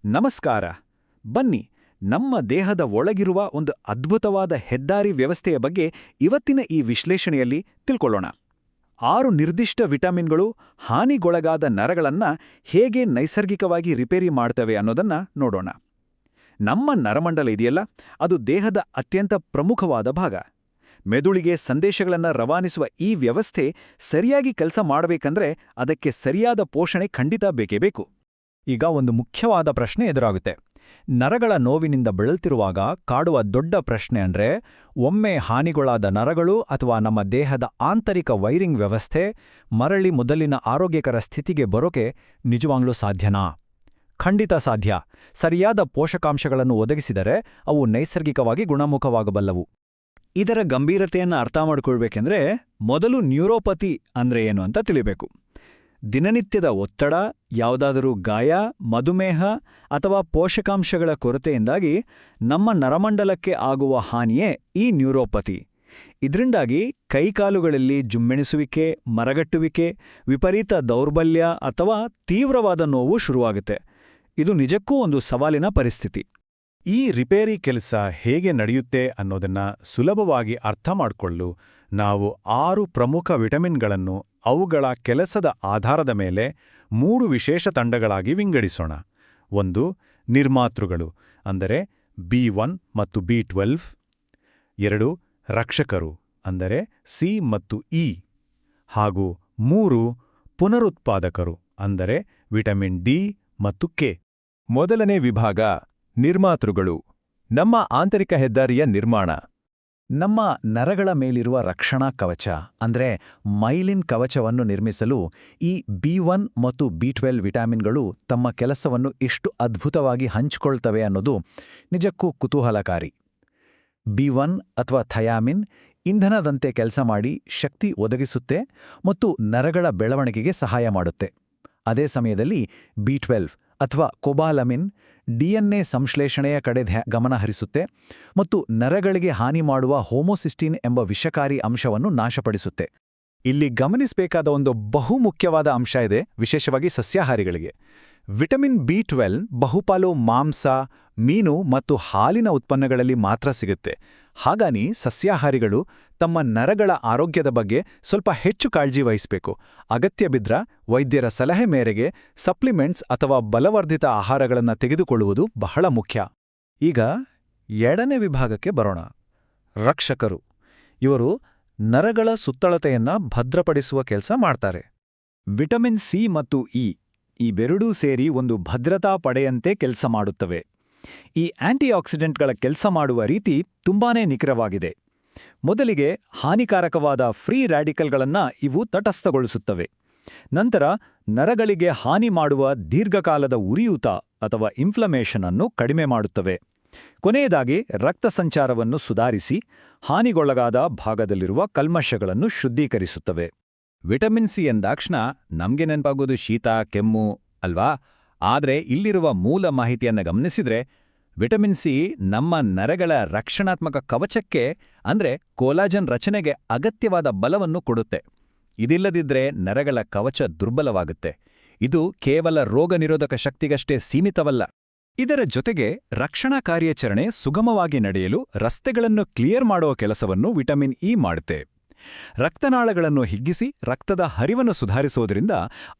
ನಮಸ್ಕಾರ. ಬನ್ನಿ, ನಮ್ಮ ದೇಹದ ಒಳಗಿರುವ ಒಂದು ಅದ್ಭುತವಾದ ಹೆದ್ದಾರಿ ವ್ಯವಸ್ಥೆಯ ಬಗ್ಗೆ ಇವತ್ತಿನ ಈ ವಿಶ್ಲೇಷಣೆಯಲ್ಲಿ ತಿಳ್ಕೊಳ್ಳೋಣ. 6 ನಿರ್ದಿಷ್ಟ ವಿಟಮಿನ್ಗಳು ಹಾನಿಗೊಳಗಾದ ನರಗಳನ್ನ ಹೇಗೆ ನೈಸರ್ಗಿಕವಾಗಿ ರಿಪೇರಿ ಮಾಡ್ತವೆ ಅನ್ನೋದನ್ನ ನೋಡೋಣ. ನಮ್ಮ ನರಮಂಡಲ ಇದೆಯಲ್ಲ, ಅದು ದೇಹದ ಅತ್ಯಂತ ಪ್ರಮುಖವಾದ ಭಾಗ. ಮೆದುಳಿಗೆ ಸಂದೇಶಗಳನ್ನು ರವಾನಿಸುವ ಈ ವ್ಯವಸ್ಥೆ ಸರಿಯಾಗಿ ಕೆಲಸ ಮಾಡಬೇಕಂದ್ರೆ ಅದಕ್ಕೆ ಸರಿಯಾದ ಪೋಷಣೆ ಖಂಡಿತ ಬೇಕೇ ಬೇಕು. ಈಗ ಒಂದು ಮುಖ್ಯವಾದ ಪ್ರಶ್ನೆ ಎದುರಾಗುತ್ತೆ. ನರಗಳ ನೋವಿನಿಂದ ಬಳಲ್ತಿರುವಾಗ ಕಾಡುವ ದೊಡ್ಡ ಪ್ರಶ್ನೆ ಅಂದ್ರೆ, ಒಮ್ಮೆ ಹಾನಿಗೊಳಾದ ನರಗಳು ಅಥವಾ ನಮ್ಮ ದೇಹದ ಆಂತರಿಕ ವೈರಿಂಗ್ ವ್ಯವಸ್ಥೆ ಮರಳಿ ಮೊದಲಿನ ಆರೋಗ್ಯಕರ ಸ್ಥಿತಿಗೆ ಬರೋಕೆ ನಿಜವಾಗ್ಲೂ ಸಾಧ್ಯನಾ? ಖಂಡಿತ ಸಾಧ್ಯ. ಸರಿಯಾದ ಪೋಷಕಾಂಶಗಳನ್ನು ಒದಗಿಸಿದರೆ ಅವು ನೈಸರ್ಗಿಕವಾಗಿ ಗುಣಮುಖವಾಗಬಲ್ಲವು. ಇದರ ಗಂಭೀರತೆಯನ್ನು ಅರ್ಥ ಮಾಡ್ಕೊಳ್ಬೇಕೆಂದ್ರೆ ಮೊದಲು ನ್ಯೂರೋಪತಿ ಅಂದ್ರೆ ಏನು ಅಂತ ತಿಳಿಬೇಕು. ದಿನನಿತ್ಯದ ಒತ್ತಡ, ಯಾವುದಾದರೂ ಗಾಯ, ಮಧುಮೇಹ ಅಥವಾ ಪೋಷಕಾಂಶಗಳ ಕೊರತೆಯಿಂದಾಗಿ ನಮ್ಮ ನರಮಂಡಲಕ್ಕೆ ಆಗುವ ಹಾನಿಯೇ ಈ ನ್ಯೂರೋಪತಿ. ಇದರಿಂದಾಗಿ ಕೈಕಾಲುಗಳಲ್ಲಿ ಜುಮ್ಮೆಣಿಸುವಿಕೆ, ಮರಗಟ್ಟುವಿಕೆ, ವಿಪರೀತ ದೌರ್ಬಲ್ಯ ಅಥವಾ ತೀವ್ರವಾದ ನೋವು ಶುರುವಾಗುತ್ತೆ. ಇದು ನಿಜಕ್ಕೂ ಒಂದು ಸವಾಲಿನ ಪರಿಸ್ಥಿತಿ. ಈ ರಿಪೇರಿ ಕೆಲಸ ಹೇಗೆ ನಡೆಯುತ್ತೆ ಅನ್ನೋದನ್ನ ಸುಲಭವಾಗಿ ಅರ್ಥ ಮಾಡಿಕೊಳ್ಳಲು ನಾವು 6 ಪ್ರಮುಖ ವಿಟಮಿನ್ಗಳನ್ನು ಅವುಗಳ ಕೆಲಸದ ಆಧಾರದ ಮೇಲೆ 3 ವಿಶೇಷ ತಂಡಗಳಾಗಿ ವಿಂಗಡಿಸೋಣ. 1. ನಿರ್ಮಾತೃಗಳು, ಅಂದರೆ B1 ಮತ್ತು B12. 2. ರಕ್ಷಕರು, ಅಂದರೆ C ಮತ್ತು E. ಹಾಗೂ 3. ಪುನರುತ್ಪಾದಕರು, ಅಂದರೆ ವಿಟಮಿನ್ D ಮತ್ತು K. ಮೊದಲನೇ ವಿಭಾಗ ನಿರ್ಮಾತೃಗಳು, ನಮ್ಮ ಆಂತರಿಕ ಹೆದ್ದಾರಿಯ ನಿರ್ಮಾಣ. ನಮ್ಮ ನರಗಳ ಮೇಲಿರುವ ರಕ್ಷಣಾ ಕವಚ ಅಂದ್ರೆ ಮೈಲಿನ್ ಕವಚವನ್ನು ನಿರ್ಮಿಸಲು ಈ B1 ಮತ್ತು B12 ವಿಟಮಿನ್ಗಳು ತಮ್ಮ ಕೆಲಸವನ್ನು ಎಷ್ಟು ಅದ್ಭುತವಾಗಿ ಹಂಚಿಕೊಳ್ತವೆ ಅನ್ನೋದು ನಿಜಕ್ಕೂ ಕುತೂಹಲಕಾರಿ. B1 ಅಥವಾ ಥಯಾಮಿನ್ ಇಂಧನದಂತೆ ಕೆಲಸ ಮಾಡಿ ಶಕ್ತಿ ಒದಗಿಸುತ್ತೆ ಮತ್ತು ನರಗಳ ಬೆಳವಣಿಗೆಗೆ ಸಹಾಯ ಮಾಡುತ್ತೆ. ಅದೇ ಸಮಯದಲ್ಲಿ B12 ಅಥವಾ ಕೊಬಾಲಮಿನ್ DNA ಸಂಶ್ಲೇಷಣೆಯ ಕಡೆ ಗಮನ ಹರಿಸುತ್ತೆ ಮತ್ತು ನರಗಳಿಗೆ ಹಾನಿ ಮಾಡುವ ಹೋಮೋಸಿಸ್ಟಿನ್ ಎಂಬ ವಿಷಕಾರಿ ಅಂಶವನ್ನು ನಾಶಪಡಿಸುತ್ತೆ. ಇಲ್ಲಿ ಗಮನಿಸಬೇಕಾದ ಒಂದು ಬಹುಮುಖ್ಯವಾದ ಅಂಶ ಇದೆ, ವಿಶೇಷವಾಗಿ ಸಸ್ಯಾಹಾರಿಗಳಿಗೆ. ವಿಟಮಿನ್ B12 ಬಹುಪಾಲು ಮಾಂಸ, ಮೀನು ಮತ್ತು ಹಾಲಿನ ಉತ್ಪನ್ನಗಳಲ್ಲಿ ಮಾತ್ರ ಸಿಗುತ್ತೆ. ಹಾಗಾಗಿ ಸಸ್ಯಾಹಾರಿಗಳು ತಮ್ಮ ನರಗಳ ಆರೋಗ್ಯದ ಬಗ್ಗೆ ಸ್ವಲ್ಪ ಹೆಚ್ಚು ಕಾಳಜಿ ವಹಿಸಬೇಕು. ಅಗತ್ಯ ಬಿದ್ರ ವೈದ್ಯರ ಸಲಹೆ ಮೇರೆಗೆ ಸಪ್ಲಿಮೆಂಟ್ಸ್ ಅಥವಾ ಬಲವರ್ಧಿತ ಆಹಾರಗಳನ್ನು ತೆಗೆದುಕೊಳ್ಳುವುದು ಬಹಳ ಮುಖ್ಯ. ಈಗ 2ನೇ ವಿಭಾಗಕ್ಕೆ ಬರೋಣ. ರಕ್ಷಕರು. ಇವರು ನರಗಳ ಸುತ್ತಳತೆಯನ್ನ ಭದ್ರಪಡಿಸುವ ಕೆಲಸ ಮಾಡ್ತಾರೆ. ವಿಟಮಿನ್ C ಮತ್ತು E ಇವೆರಡೂ ಸೇರಿ ಒಂದು ಭದ್ರತಾ ಪಡೆಯಂತೆ ಕೆಲಸ ಮಾಡುತ್ತವೆ. ಈ ಆಂಟಿಆಕ್ಸಿಡೆಂಟ್ಗಳ ಕೆಲಸ ಮಾಡುವ ರೀತಿ ತುಂಬಾನೇ ನಿಖರವಾಗಿದೆ. ಮೊದಲಿಗೆ ಹಾನಿಕಾರಕವಾದ ಫ್ರೀ ರ್ಯಾಡಿಕಲ್ಗಳನ್ನ ಇವು ತಟಸ್ಥಗೊಳಿಸುತ್ತವೆ. ನಂತರ ನರಗಳಿಗೆ ಹಾನಿ ಮಾಡುವ ದೀರ್ಘಕಾಲದ ಉರಿಯೂತ ಅಥವಾ ಇನ್ಫ್ಲಮೇಷನ್ ಅನ್ನು ಕಡಿಮೆ ಮಾಡುತ್ತವೆ. ಕೊನೆಯದಾಗಿ ರಕ್ತ ಸಂಚಾರವನ್ನು ಸುಧಾರಿಸಿ ಹಾನಿಗೊಳಗಾದ ಭಾಗದಲ್ಲಿರುವ ಕಲ್ಮಶಗಳನ್ನು ಶುದ್ಧೀಕರಿಸುತ್ತವೆ. ವಿಟಮಿನ್ C ಎಂದಾಕ್ಷಣ ನಮ್ಗೆ ನೆನಪಾಗೋದು ಶೀತ, ಕೆಮ್ಮು ಅಲ್ವಾ? ಆದರೆ ಇಲ್ಲಿರುವ ಮೂಲ ಮಾಹಿತಿಯನ್ನು ಗಮನಿಸಿದ್ರೆ ವಿಟಮಿನ್ C ನಮ್ಮ ನರಗಳ ರಕ್ಷಣಾತ್ಮಕ ಕವಚಕ್ಕೆ ಅಂದ್ರೆ ಕೋಲಾಜನ್ ರಚನೆಗೆ ಅಗತ್ಯವಾದ ಬಲವನ್ನು ಕೊಡುತ್ತೆ. ಇದಿಲ್ಲದಿದ್ರೆ ನರಗಳ ಕವಚ ದುರ್ಬಲವಾಗುತ್ತೆ. ಇದು ಕೇವಲ ರೋಗ ನಿರೋಧಕ ಶಕ್ತಿಗಷ್ಟೇ ಸೀಮಿತವಲ್ಲ. ಇದರ ಜೊತೆಗೆ ರಕ್ಷಣಾ ಕಾರ್ಯಾಚರಣೆ ಸುಗಮವಾಗಿ ನಡೆಯಲು ರಸ್ತೆಗಳನ್ನು ಕ್ಲಿಯರ್ ಮಾಡುವ ಕೆಲಸವನ್ನು ವಿಟಮಿನ್ E ಮಾಡುತ್ತೆ. ರಕ್ತನಾಳಗಳನ್ನು ಹಿಗ್ಗಿಸಿ ರಕ್ತದ ಹರಿವನ್ನು ಸುಧಾರಿಸೋದ್ರಿಂದ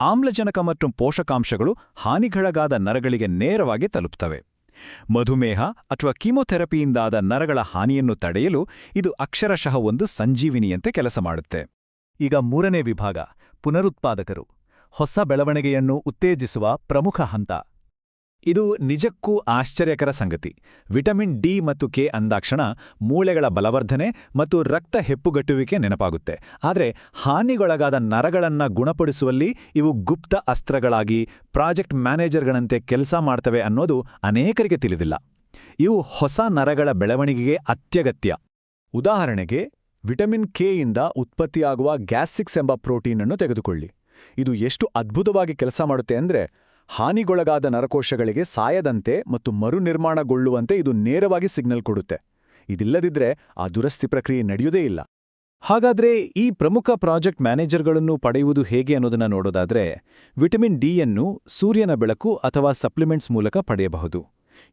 ಆಮ್ಲಜನಕ ಮತ್ತು ಪೋಷಕಾಂಶಗಳು ಹಾನಿಗೊಳಗಾದ ನರಗಳಿಗೆ ನೇರವಾಗಿ ತಲುಪ್ತವೆ. ಮಧುಮೇಹ ಅಥವಾ ಕೀಮೊಥೆರಪಿಯಿಂದಾದ ನರಗಳ ಹಾನಿಯನ್ನು ತಡೆಯಲು ಇದು ಅಕ್ಷರಶಃ ಒಂದು ಸಂಜೀವಿನಿಯಂತೆ ಕೆಲಸ ಮಾಡುತ್ತೆ. ಈಗ 3ನೇ ವಿಭಾಗ ಪುನರುತ್ಪಾದಕರು, ಹೊಸ ಬೆಳವಣಿಗೆಯನ್ನು ಉತ್ತೇಜಿಸುವ ಪ್ರಮುಖ ಹಂತ. ಇದು ನಿಜಕ್ಕೂ ಆಶ್ಚರ್ಯಕರ ಸಂಗತಿ. ವಿಟಮಿನ್ D ಮತ್ತು K ಅಂದಾಕ್ಷಣ ಮೂಳೆಗಳ ಬಲವರ್ಧನೆ ಮತ್ತು ರಕ್ತ ಹೆಪ್ಪುಗಟ್ಟುವಿಕೆ ನೆನಪಾಗುತ್ತೆ. ಆದರೆ ಹಾನಿಗೊಳಗಾದ ನರಗಳನ್ನ ಗುಣಪಡಿಸುವಲ್ಲಿ ಇವು ಗುಪ್ತ ಅಸ್ತ್ರಗಳಾಗಿ ಪ್ರಾಜೆಕ್ಟ್ ಮ್ಯಾನೇಜರ್ಗಳಂತೆ ಕೆಲಸ ಮಾಡ್ತವೆ ಅನ್ನೋದು ಅನೇಕರಿಗೆ ತಿಳಿದಿಲ್ಲ. ಇವು ಹೊಸ ನರಗಳ ಬೆಳವಣಿಗೆಗೆ ಅತ್ಯಗತ್ಯ. ಉದಾಹರಣೆಗೆ ವಿಟಮಿನ್ K ಯಿಂದ ಉತ್ಪತ್ತಿಯಾಗುವ ಗ್ಯಾಸ್6 ಎಂಬ ಪ್ರೋಟೀನ್ ಅನ್ನು ತೆಗೆದುಕೊಳ್ಳಿ. ಇದು ಎಷ್ಟು ಅದ್ಭುತವಾಗಿ ಕೆಲಸ ಮಾಡುತ್ತೆ ಅಂದ್ರೆ ಹಾನಿಗೊಳಗಾದ ನರಕೋಶಗಳಿಗೆ ಸಾಯದಂತೆ ಮತ್ತು ಮರುನಿರ್ಮಾಣಗೊಳ್ಳುವಂತೆ ಇದು ನೇರವಾಗಿ ಸಿಗ್ನಲ್ ಕೊಡುತ್ತೆ. ಇದಿಲ್ಲದಿದ್ರೆ ಆ ದುರಸ್ತಿ ಪ್ರಕ್ರಿಯೆ ನಡೆಯುವುದೇ ಇಲ್ಲ. ಹಾಗಾದ್ರೆ ಈ ಪ್ರಮುಖ ಪ್ರಾಜೆಕ್ಟ್ ಮ್ಯಾನೇಜರ್ಗಳನ್ನು ಪಡೆಯುವುದು ಹೇಗೆ ಅನ್ನೋದನ್ನ ನೋಡೋದಾದ್ರೆ ವಿಟಮಿನ್ ಡಿಯನ್ನು ಸೂರ್ಯನ ಬೆಳಕು ಅಥವಾ ಸಪ್ಲಿಮೆಂಟ್ಸ್ ಮೂಲಕ ಪಡೆಯಬಹುದು.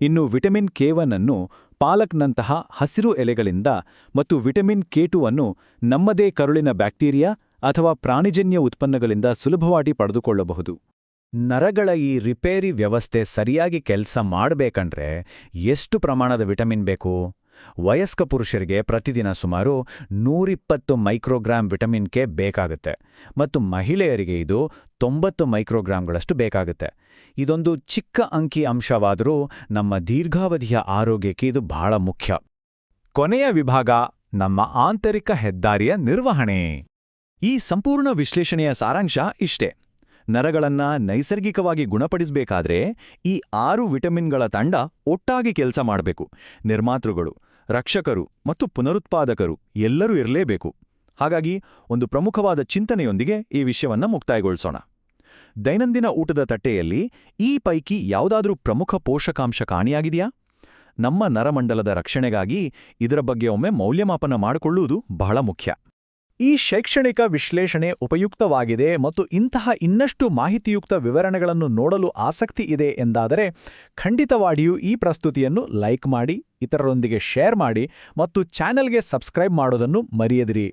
ಇನ್ನು ವಿಟಮಿನ್ ಕೆ1 ಅನ್ನು ಪಾಲಕ್ನಂತಹ ಹಸಿರು ಎಲೆಗಳಿಂದ ಮತ್ತು ವಿಟಮಿನ್ ಕೆ2 ಅನ್ನು ನಮ್ಮದೇ ಕರುಳಿನ ಬ್ಯಾಕ್ಟೀರಿಯಾ ಅಥವಾ ಪ್ರಾಣಿಜನ್ಯ ಉತ್ಪನ್ನಗಳಿಂದ ಸುಲಭವಾಗಿ ಪಡೆದುಕೊಳ್ಳಬಹುದು. ನರಗಳ ಈ ರಿಪೇರಿ ವ್ಯವಸ್ಥೆ ಸರಿಯಾಗಿ ಕೆಲಸ ಮಾಡಬೇಕಂದ್ರೆ ಎಷ್ಟು ಪ್ರಮಾಣದ ವಿಟಮಿನ್ ಬೇಕು? ವಯಸ್ಕ ಪುರುಷರಿಗೆ ಪ್ರತಿದಿನ ಸುಮಾರು 120 ಮೈಕ್ರೋಗ್ರಾಂ ವಿಟಮಿನ್ ಕೆ ಬೇಕಾಗುತ್ತೆ ಮತ್ತು ಮಹಿಳೆಯರಿಗೆ ಇದು 90 ಮೈಕ್ರೋಗ್ರಾಂಗಳಷ್ಟು ಬೇಕಾಗುತ್ತೆ. ಇದೊಂದು ಚಿಕ್ಕ ಅಂಕಿ ಅಂಶವಾದರೂ ನಮ್ಮ ದೀರ್ಘಾವಧಿಯ ಆರೋಗ್ಯಕ್ಕೆ ಇದು ಬಹಳ ಮುಖ್ಯ. ಕೊನೆಯ ವಿಭಾಗ ನಮ್ಮ ಆಂತರಿಕ ಹೆದ್ದಾರಿಯ ನಿರ್ವಹಣೆ. ಈ ಸಂಪೂರ್ಣ ವಿಶ್ಲೇಷಣೆಯ ಸಾರಾಂಶ ಇಷ್ಟೇ. ನರಗಳನ್ನ ನೈಸರ್ಗಿಕವಾಗಿ ಗುಣಪಡಿಸಬೇಕಾದ್ರೆ ಈ 6 ವಿಟಮಿನ್ಗಳ ತಂಡ ಒಟ್ಟಾಗಿ ಕೆಲಸ ಮಾಡಬೇಕು. ನಿರ್ಮಾತೃಗಳು, ರಕ್ಷಕರು ಮತ್ತು ಪುನರುತ್ಪಾದಕರು ಎಲ್ಲರೂ ಇರಲೇಬೇಕು. ಹಾಗಾಗಿ ಒಂದು ಪ್ರಮುಖವಾದ ಚಿಂತನೆಯೊಂದಿಗೆ ಈ ವಿಷಯವನ್ನ ಮುಕ್ತಾಯಗೊಳಿಸೋಣ. ದೈನಂದಿನ ಊಟದ ತಟ್ಟೆಯಲ್ಲಿ ಈ ಪೈಕಿ ಯಾವುದಾದ್ರೂ ಪ್ರಮುಖ ಪೋಷಕಾಂಶ ಕಾಣಿಯಾಗಿದೆಯಾ? ನಮ್ಮ ನರಮಂಡಲದ ರಕ್ಷಣೆಗಾಗಿ ಇದರ ಬಗ್ಗೆ ಒಮ್ಮೆ ಮೌಲ್ಯಮಾಪನ ಮಾಡಿಕೊಳ್ಳುವುದು ಬಹಳ ಮುಖ್ಯ. ಈ ಶೈಕ್ಷಣಿಕ ವಿಶ್ಲೇಷಣೆ ಉಪಯುಕ್ತವಾಗಿದೆ ಮತ್ತು ಇಂತಹ ಇನ್ನಷ್ಟು ಮಾಹಿತಿಯುಕ್ತ ವಿವರಣೆಗಳನ್ನು ನೋಡಲು ಆಸಕ್ತಿ ಇದೆ ಎಂದಾದರೆ ಖಂಡಿತವಾಗಿಯೂ ಈ ಪ್ರಸ್ತುತಿಯನ್ನು ಲೈಕ್ ಮಾಡಿ, ಇತರರೊಂದಿಗೆ ಶೇರ್ ಮಾಡಿ ಮತ್ತು ಚಾನೆಲ್ಗೆ ಸಬ್ಸ್ಕ್ರೈಬ್ ಮಾಡೋದನ್ನು ಮರೆಯದಿರಿ.